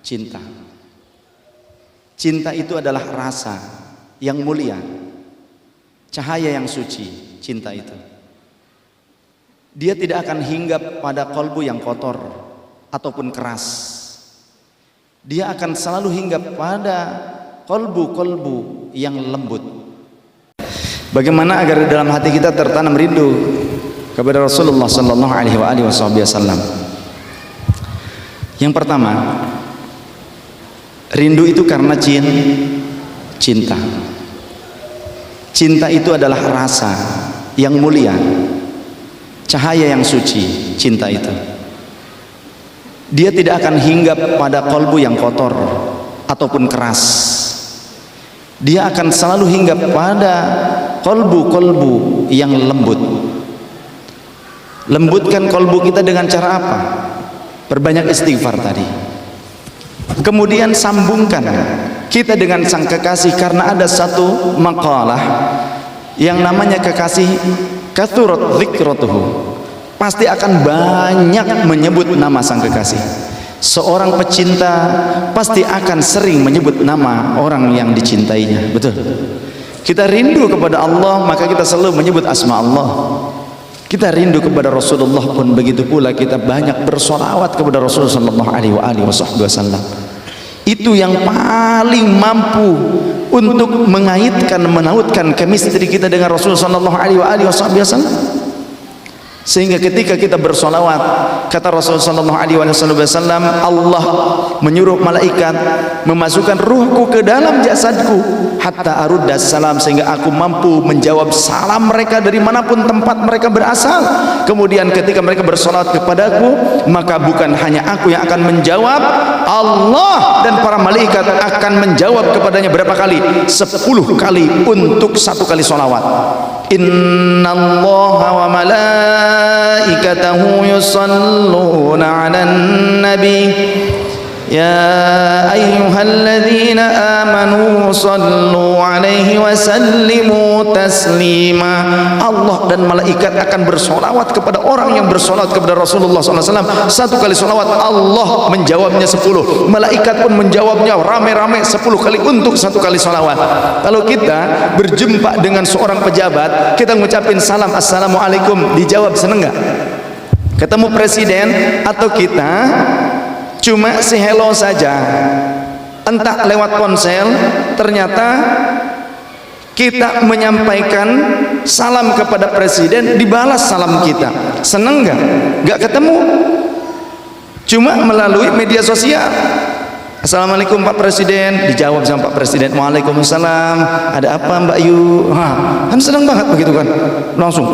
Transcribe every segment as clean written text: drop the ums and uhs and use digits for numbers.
cinta. Cinta itu adalah rasa yang mulia, cahaya yang suci. Cinta itu dia tidak akan hinggap pada kolbu yang kotor ataupun keras. Dia akan selalu hinggap pada kolbu-kolbu yang lembut. Bagaimana agar dalam hati kita tertanam rindu kepada Rasulullah sallallahu alaihi wasallam? Yang pertama, rindu itu karena cinta. Cinta itu adalah rasa yang mulia, cahaya yang suci. Cinta itu dia tidak akan hinggap pada kolbu yang kotor ataupun keras. Dia akan selalu hinggap pada kolbu-kolbu yang lembut. Lembutkan kolbu kita dengan cara apa? Perbanyak istighfar tadi. Kemudian sambungkan kita dengan sang kekasih, karena ada satu maqalah yang namanya kekasih kathurat dzikratuhu, pasti akan banyak menyebut nama sang kekasih. Seorang pecinta pasti akan sering menyebut nama orang yang dicintainya. Betul. Kita rindu kepada Allah, maka kita selalu menyebut asma Allah. Kita rindu kepada Rasulullah pun begitu pula, kita banyak bersolawat kepada Rasulullah sallallahu alaihi wasallam. Itu yang paling mampu untuk mengaitkan, menautkan chemistry kita dengan Rasulullah sallallahu alaihi wasallam. Sehingga ketika kita bersolawat, kata Rasulullah sallallahu alaihi wasallam, Allah menyuruh malaikat memasukkan ruhku ke dalam jasadku hatta aruddas salam, sehingga aku mampu menjawab salam mereka dari manapun tempat mereka berasal. Kemudian ketika mereka bersolawat kepadaku, maka bukan hanya aku yang akan menjawab, Allah dan para malaikat akan menjawab kepadanya berapa kali? 10 kali untuk satu kali solawat. Innallaha wa malaikatahu yusalluna 'alan nabi ya ayyuhalladzina amanu sallu 'alaihi wa sallimu taslima. Allah dan malaikat akan bersolawat kepada orang yang bersolawat kepada Rasulullah SAW. Satu kali solawat, Allah menjawabnya 10, malaikat pun menjawabnya rame-rame 10 kali untuk satu kali solawat. Kalau kita berjumpa dengan seorang pejabat, kita ngucapin salam assalamualaikum, dijawab, seneng nggak? Ketemu presiden atau kita cuma si hello saja, entah lewat ponsel, ternyata kita menyampaikan salam kepada presiden, dibalas salam kita, seneng nggak? Nggak ketemu, cuma melalui media sosial. Assalamualaikum Pak Presiden, dijawab sama Pak Presiden, Waalaikumsalam, ada apa Mbak Yu? Kan senang banget begitu kan, langsung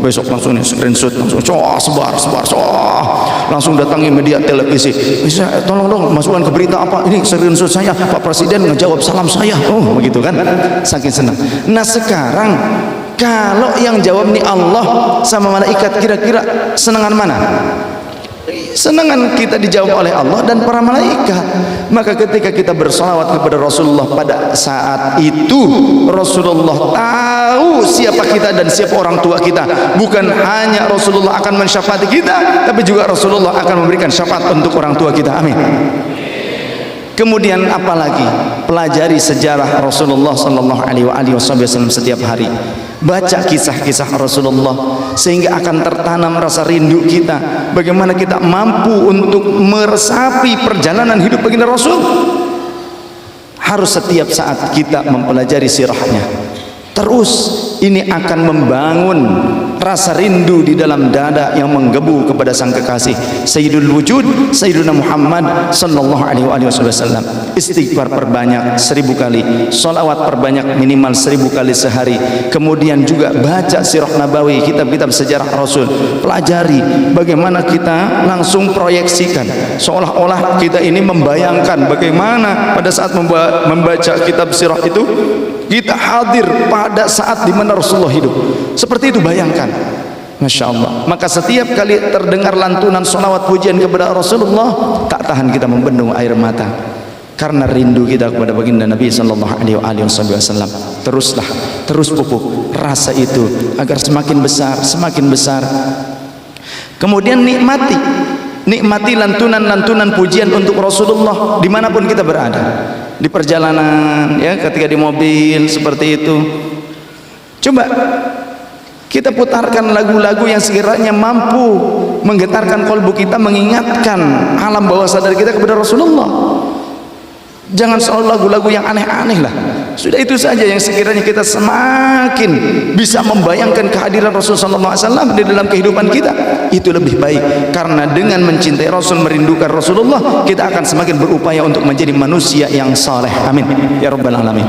besok langsung nih screenshot, langsung sebar, langsung datangi media televisi, bisa tolong dong masukkan ke berita apa ini screenshot saya, Pak Presiden ngejawab salam saya, begitu kan, saking senang. Nah sekarang kalau yang jawab nih Allah sama malaikat, kira-kira senangan mana? Senangan kita dijawab oleh Allah dan para malaikat. Maka ketika kita bersolawat kepada Rasulullah, pada saat itu Rasulullah tahu siapa kita dan siapa orang tua kita. Bukan hanya Rasulullah akan mensyafaati kita, tapi juga Rasulullah akan memberikan syafaat untuk orang tua kita. Amin. Kemudian apalagi, pelajari sejarah Rasulullah sallallahu alaihi wasallam setiap hari. Baca kisah-kisah Rasulullah sehingga akan tertanam rasa rindu kita. Bagaimana kita mampu untuk meresapi perjalanan hidup baginda Rasul. Harus setiap saat kita mempelajari sirahnya. Terus ini akan membangun rasa rindu di dalam dada yang menggebu kepada sang kekasih Sayyidul Wujud Sayyiduna Muhammad sallallahu alaihi wasallam. Istighfar perbanyak 1000 kali, sholawat perbanyak minimal 1000 kali sehari. Kemudian juga baca sirah nabawi, kitab-kitab sejarah Rasul. Pelajari bagaimana kita langsung proyeksikan, seolah-olah kita ini membayangkan bagaimana pada saat membaca kitab sirah itu kita hadir pada saat di mana Rasulullah hidup. Seperti itu bayangkan. Masya Allah. Maka setiap kali terdengar lantunan sholawat pujian kepada Rasulullah, tak tahan kita membendung air mata karena rindu kita kepada baginda Nabi sallallahu alaihi wasallam. Terus pupuk rasa itu agar semakin besar. Kemudian nikmati nikmati lantunan-lantunan pujian untuk Rasulullah dimanapun kita berada, di perjalanan, ya, ketika di mobil seperti itu. Coba kita putarkan lagu-lagu yang sekiranya mampu menggetarkan kalbu kita, mengingatkan alam bawah sadar kita kepada Rasulullah. Jangan selalu lagu-lagu yang aneh-aneh lah. Sudah itu saja yang sekiranya kita semakin bisa membayangkan kehadiran Rasulullah SAW di dalam kehidupan kita, itu lebih baik. Karena dengan mencintai Rasul, merindukan Rasulullah, kita akan semakin berupaya untuk menjadi manusia yang saleh. Amin ya rabbal alamin.